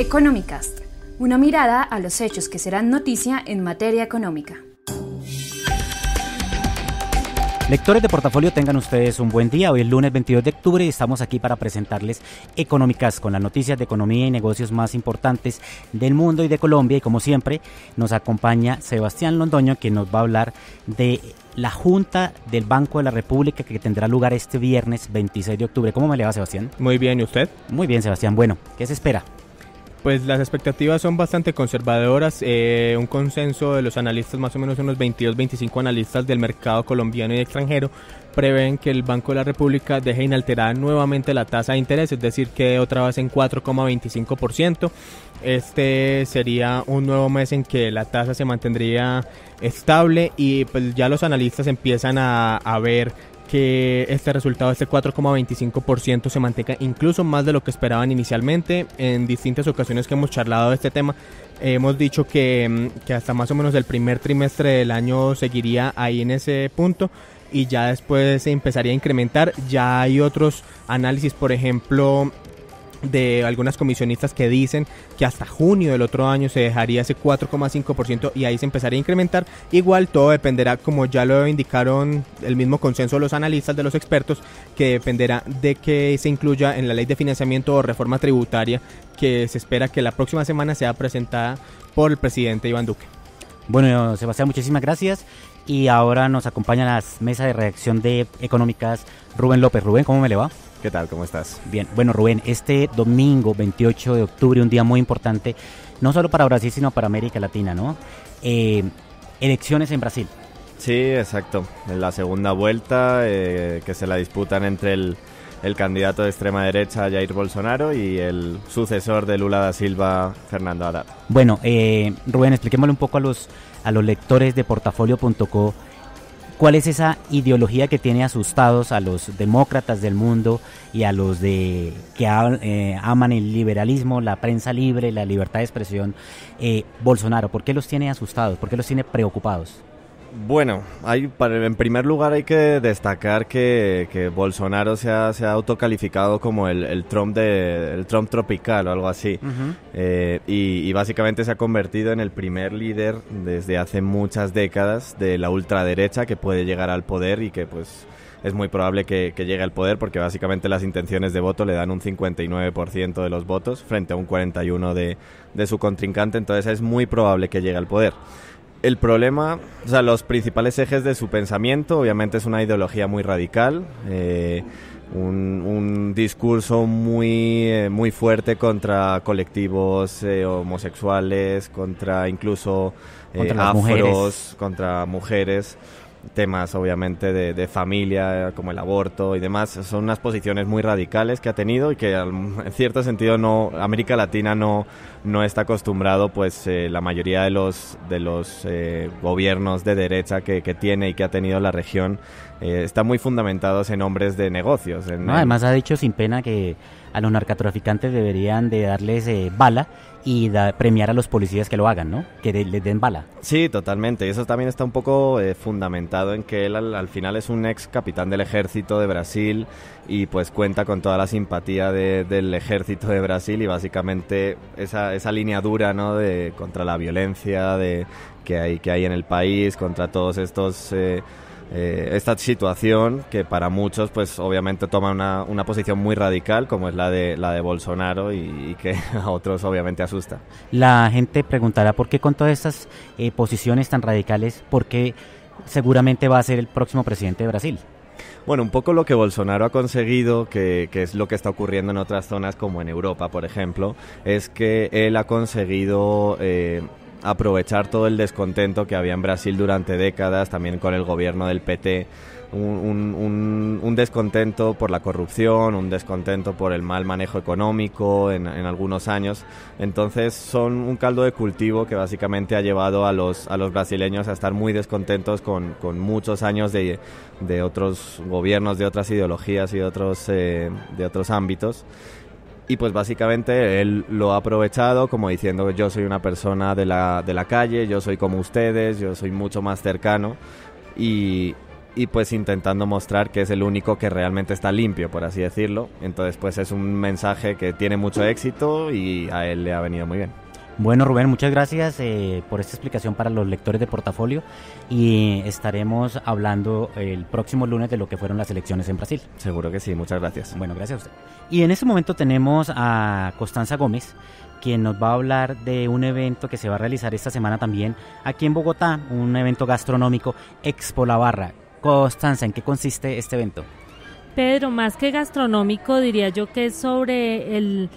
Economicast, una mirada a los hechos que serán noticia en materia económica. Lectores de Portafolio, tengan ustedes un buen día. Hoy es lunes 22 de octubre y estamos aquí para presentarles Economicast con las noticias de economía y negocios más importantes del mundo y de Colombia. Y como siempre, nos acompaña Sebastián Londoño, quien nos va a hablar de la Junta del Banco de la República que tendrá lugar este viernes 26 de octubre. ¿Cómo me le va, Sebastián? Muy bien, ¿y usted? Muy bien, Sebastián. Bueno, ¿qué se espera? Pues las expectativas son bastante conservadoras, un consenso de los analistas, más o menos unos 22-25 analistas del mercado colombiano y extranjero, prevén que el Banco de la República deje inalterada nuevamente la tasa de interés, es decir, que otra vez en 4,25%. Este sería un nuevo mes en que la tasa se mantendría estable y pues ya los analistas empiezan a ver que este resultado, este 4,25%, se mantenga incluso más de lo que esperaban inicialmente. En distintas ocasiones que hemos charlado de este tema, hemos dicho que hasta más o menos el primer trimestre del año seguiría ahí en ese punto y ya después se empezaría a incrementar. Ya hay otros análisis, por ejemplo, de algunas comisionistas que dicen que hasta junio del otro año se dejaría ese 4,5% y ahí se empezaría a incrementar. Igual todo dependerá, como ya lo indicaron el mismo consenso de los analistas, de los expertos, que dependerá de que se incluya en la ley de financiamiento o reforma tributaria que se espera que la próxima semana sea presentada por el presidente Iván Duque. Bueno, Sebastián, muchísimas gracias. Y ahora nos acompaña a la mesa de redacción de Económicas Rubén López. Rubén, ¿cómo me le va? ¿Qué tal? ¿Cómo estás? Bien, bueno, Rubén, este domingo 28 de octubre, un día muy importante, no solo para Brasil, sino para América Latina, ¿no? Elecciones en Brasil. Sí, exacto. En la segunda vuelta que se la disputan entre el candidato de extrema derecha, Jair Bolsonaro, y el sucesor de Lula da Silva, Fernando Haddad. Bueno, Rubén, expliquémosle un poco a los lectores de Portafolio.co. ¿Cuál es esa ideología que tiene asustados a los demócratas del mundo y a los que aman el liberalismo, la prensa libre, la libertad de expresión? Bolsonaro, ¿por qué los tiene asustados? ¿Por qué los tiene preocupados? Bueno, en primer lugar hay que destacar que Bolsonaro se ha autocalificado como el Trump el Trump tropical o algo así. Uh-huh. Y básicamente se ha convertido en el primer líder desde hace muchas décadas de la ultraderecha que puede llegar al poder y que pues es muy probable que llegue al poder porque básicamente las intenciones de voto le dan un 59% de los votos frente a un 41% de su contrincante, entonces es muy probable que llegue al poder. El problema, o sea, los principales ejes de su pensamiento, obviamente es una ideología muy radical, un discurso muy fuerte contra colectivos homosexuales, contra incluso afros, contra mujeres, temas obviamente de familia como el aborto y demás. Son unas posiciones muy radicales que ha tenido y que en cierto sentido América Latina no está acostumbrado, pues la mayoría de los gobiernos de derecha que tiene y que ha tenido la región están muy fundamentados en hombres de negocios. Además ha dicho sin pena que a los narcotraficantes deberían de darles bala y premiar a los policías que lo hagan, ¿no? Que les den bala. Sí, totalmente. Y eso también está un poco fundamentado en que él al final es un ex capitán del ejército de Brasil y pues cuenta con toda la simpatía del ejército de Brasil y básicamente esa línea dura, ¿no? Contra la violencia que hay en el país, contra todos estos esta situación que para muchos pues obviamente toma una posición muy radical como es la de Bolsonaro y que a otros obviamente asusta. La gente preguntará por qué con todas estas posiciones tan radicales, por qué seguramente va a ser el próximo presidente de Brasil. Bueno, un poco lo que Bolsonaro ha conseguido, que es lo que está ocurriendo en otras zonas como en Europa, por ejemplo, es que él ha conseguido aprovechar todo el descontento que había en Brasil durante décadas, también con el gobierno del PT, un descontento por la corrupción, un descontento por el mal manejo económico en algunos años. Entonces son un caldo de cultivo que básicamente ha llevado a los brasileños a estar muy descontentos con muchos años de otros gobiernos, de otras ideologías y de otros ámbitos. Y pues básicamente él lo ha aprovechado como diciendo: yo soy una persona de la calle, yo soy como ustedes, yo soy mucho más cercano. Y y pues intentando mostrar que es el único que realmente está limpio, por así decirlo. Entonces pues es un mensaje que tiene mucho éxito y a él le ha venido muy bien. Bueno, Rubén, muchas gracias por esta explicación para los lectores de Portafolio, y estaremos hablando el próximo lunes de lo que fueron las elecciones en Brasil. Seguro que sí, muchas gracias. Bueno, gracias a usted. Y en este momento tenemos a Constanza Gómez, quien nos va a hablar de un evento que se va a realizar esta semana también aquí en Bogotá, un evento gastronómico, Expo La Barra. Constanza, ¿en qué consiste este evento? Pedro, más que gastronómico, diría yo que es sobre el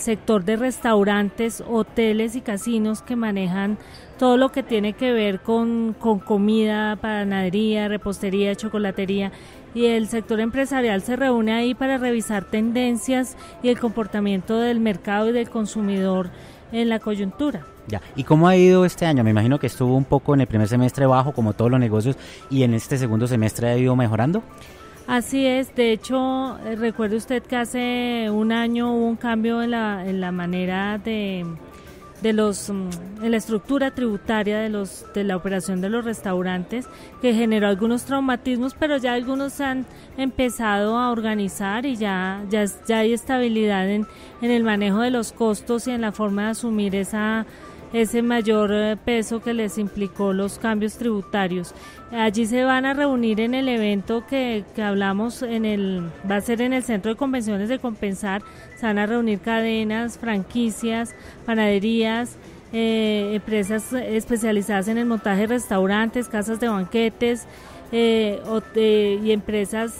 sector de restaurantes, hoteles y casinos que manejan todo lo que tiene que ver con comida, panadería, repostería, chocolatería, y el sector empresarial se reúne ahí para revisar tendencias y el comportamiento del mercado y del consumidor en la coyuntura. Ya. ¿Y cómo ha ido este año? Me imagino que estuvo un poco en el primer semestre bajo, como todos los negocios, y en este segundo semestre ha ido mejorando. Así es, de hecho, recuerde usted que hace un año hubo un cambio en la manera en la estructura tributaria de la operación de los restaurantes, que generó algunos traumatismos, pero ya algunos han empezado a organizar y ya hay estabilidad en el manejo de los costos y en la forma de asumir ese mayor peso que les implicó los cambios tributarios. Allí se van a reunir en el evento que hablamos, va a ser en el Centro de Convenciones de Compensar. Se van a reunir cadenas, franquicias, panaderías, empresas especializadas en el montaje de restaurantes, casas de banquetes y empresas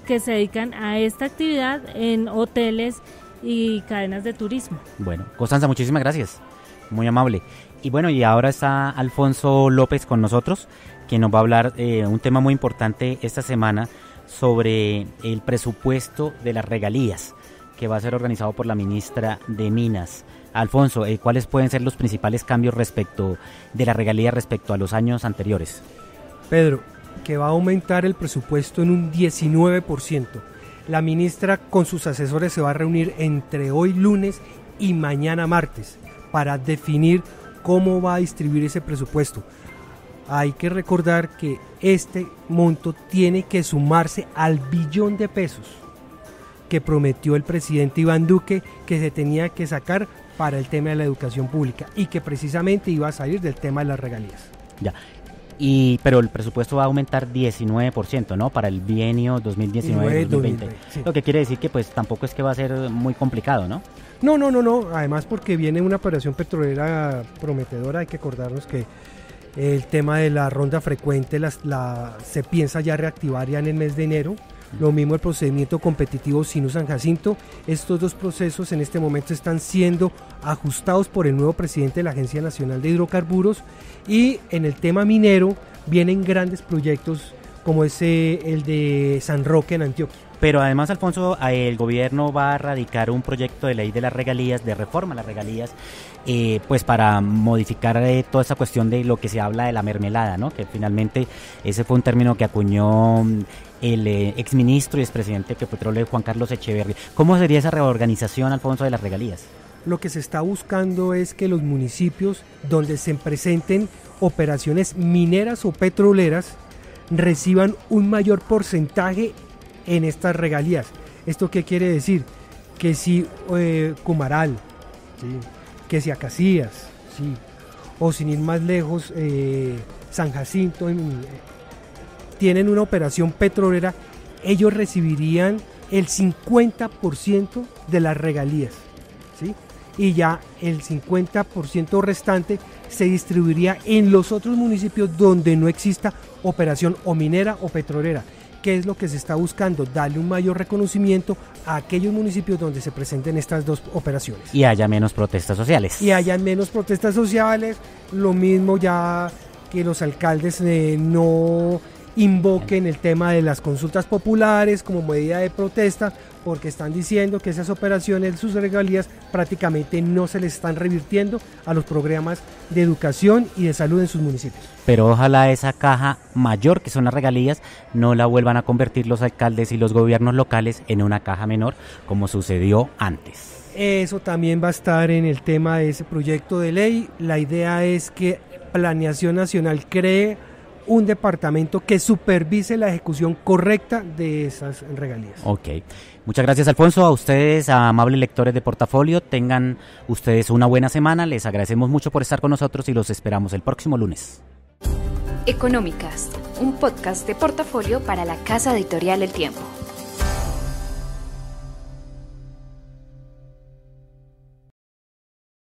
que se dedican a esta actividad en hoteles y cadenas de turismo. Bueno, Constanza, muchísimas gracias. Muy amable. Y bueno, y ahora está Alfonso López con nosotros, que nos va a hablar un tema muy importante esta semana sobre el presupuesto de las regalías, que va a ser organizado por la ministra de Minas. Alfonso, ¿cuáles pueden ser los principales cambios respecto de las regalías respecto a los años anteriores? Pedro, que va a aumentar el presupuesto en un 19%. La ministra con sus asesores se va a reunir entre hoy lunes y mañana martes para definir cómo va a distribuir ese presupuesto. Hay que recordar que este monto tiene que sumarse al billón de pesos que prometió el presidente Iván Duque que se tenía que sacar para el tema de la educación pública y que precisamente iba a salir del tema de las regalías. Ya. Pero el presupuesto va a aumentar 19%, ¿no? Para el bienio 2019-2020. Sí. Lo que quiere decir que pues tampoco es que va a ser muy complicado, ¿no? No. Además porque viene una operación petrolera prometedora. Hay que acordarnos que el tema de la ronda frecuente se piensa ya reactivar ya en el mes de enero. Lo mismo el procedimiento competitivo Sinú-San Jacinto. Estos dos procesos en este momento están siendo ajustados por el nuevo presidente de la Agencia Nacional de Hidrocarburos, y en el tema minero vienen grandes proyectos como el de San Roque en Antioquia. Pero además, Alfonso, el gobierno va a radicar un proyecto de ley de las regalías, de reforma a las regalías, pues para modificar toda esa cuestión de lo que se habla de la mermelada, ¿no? Que finalmente ese fue un término que acuñó el exministro y expresidente de Petróleo, Juan Carlos Echeverri. ¿Cómo sería esa reorganización, Alfonso, de las regalías? Lo que se está buscando es que los municipios donde se presenten operaciones mineras o petroleras reciban un mayor porcentaje en estas regalías. ¿Esto qué quiere decir? Que si Cumaral, ¿sí?, que si Acacías, ¿sí?, o sin ir más lejos, San Jacinto, tienen una operación petrolera, ellos recibirían el 50% de las regalías, ¿sí?, y ya el 50% restante se distribuiría en los otros municipios donde no exista operación o minera o petrolera. ¿Qué es lo que se está buscando? Darle un mayor reconocimiento a aquellos municipios donde se presenten estas dos operaciones. Y haya menos protestas sociales. Y haya menos protestas sociales, lo mismo ya que los alcaldes no invoquen el tema de las consultas populares como medida de protesta, porque están diciendo que esas operaciones, sus regalías, prácticamente no se les están revirtiendo a los programas de educación y de salud en sus municipios. Pero ojalá esa caja mayor, que son las regalías, no la vuelvan a convertir los alcaldes y los gobiernos locales en una caja menor, como sucedió antes. Eso también va a estar en el tema de ese proyecto de ley. La idea es que Planeación Nacional cree un departamento que supervise la ejecución correcta de esas regalías. Ok. Muchas gracias, Alfonso. A ustedes, a amables lectores de Portafolio, tengan ustedes una buena semana. Les agradecemos mucho por estar con nosotros y los esperamos el próximo lunes. Económicas, un podcast de Portafolio para la casa editorial El Tiempo.